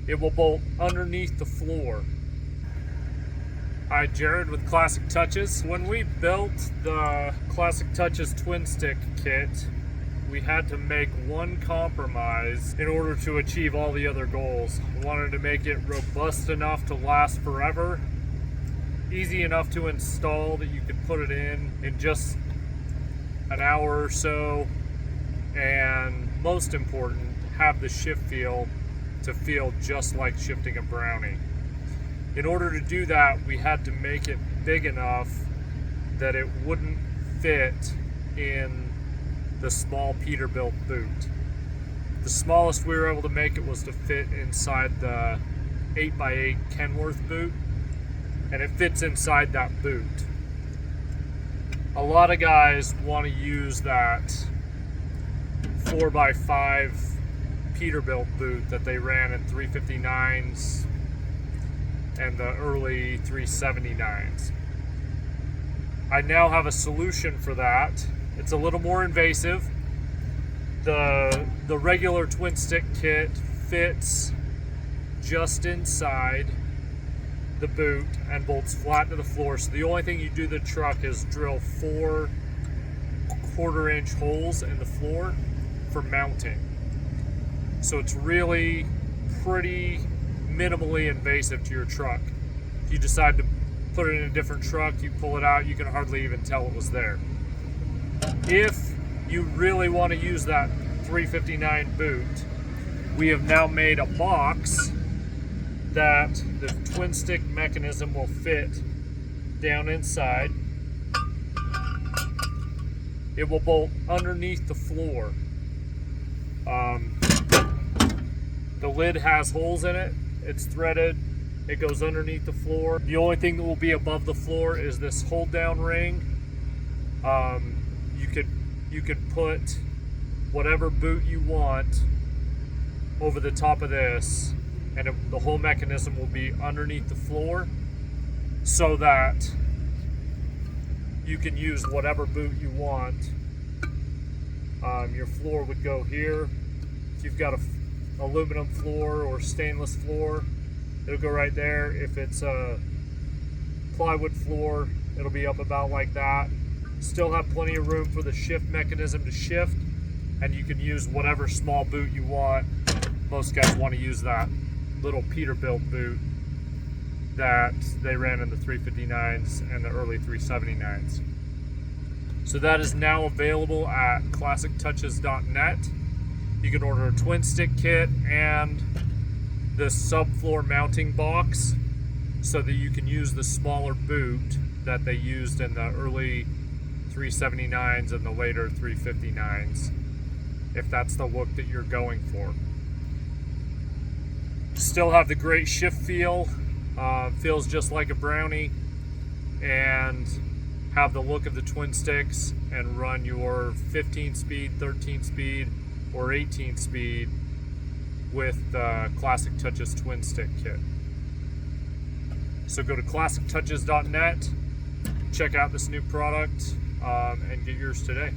It will bolt underneath the floor. Hi, Jared with Classic Touches. When we built the Classic Touches Twinstick Kit, we had to make one compromise in order to achieve all the other goals. We wanted to make it robust enough to last forever, easy enough to install that you could put it in just an hour or so, and most important, have the shift feel to feel just like shifting a brownie. In order to do that, we had to make it big enough that it wouldn't fit in the small Peterbilt boot. The smallest we were able to make it was to fit inside the 8x8 Kenworth boot, and it fits inside that boot. A lot of guys want to use that 4x5 Peterbilt boot that they ran in 359s and the early 379s. I now have a solution for that. It's a little more invasive. The regular twin stick kit fits just inside the boot and bolts flat to the floor. So the only thing you do to the truck is drill 4 1/4-inch holes in the floor for mounting. So it's really pretty minimally invasive to your truck. If you decide to put it in a different truck, you pull it out, you can hardly even tell it was there. If you really want to use that 359 boot, we have now made a box that the twin stick mechanism will fit down inside. It will bolt underneath the floor. The lid has holes in it. It's threaded. It goes underneath the floor. The only thing that will be above the floor is this hold down ring. You could put whatever boot you want over the top of this, and the whole mechanism will be underneath the floor, so that you can use whatever boot you want. Your floor would go here. If you've got a aluminum floor or stainless floor, it'll go right there. If it's a plywood floor, it'll be up about like that. Still have plenty of room for the shift mechanism to shift, and you can use whatever small boot you want. Most guys want to use that little Peterbilt boot that they ran in the 359s and the early 379s. So that is now available at classictouches.net. You can order a twin stick kit and the subfloor mounting box so that you can use the smaller boot that they used in the early 379s and the later 359s, if that's the look that you're going for. Still have the great shift feel, feels just like a brownie, and have the look of the twin sticks, and run your 15 speed, 13 speed, or 18 speed with the Classic Touches Twin Stick Kit. So go to classictouches.net, check out this new product, and get yours today.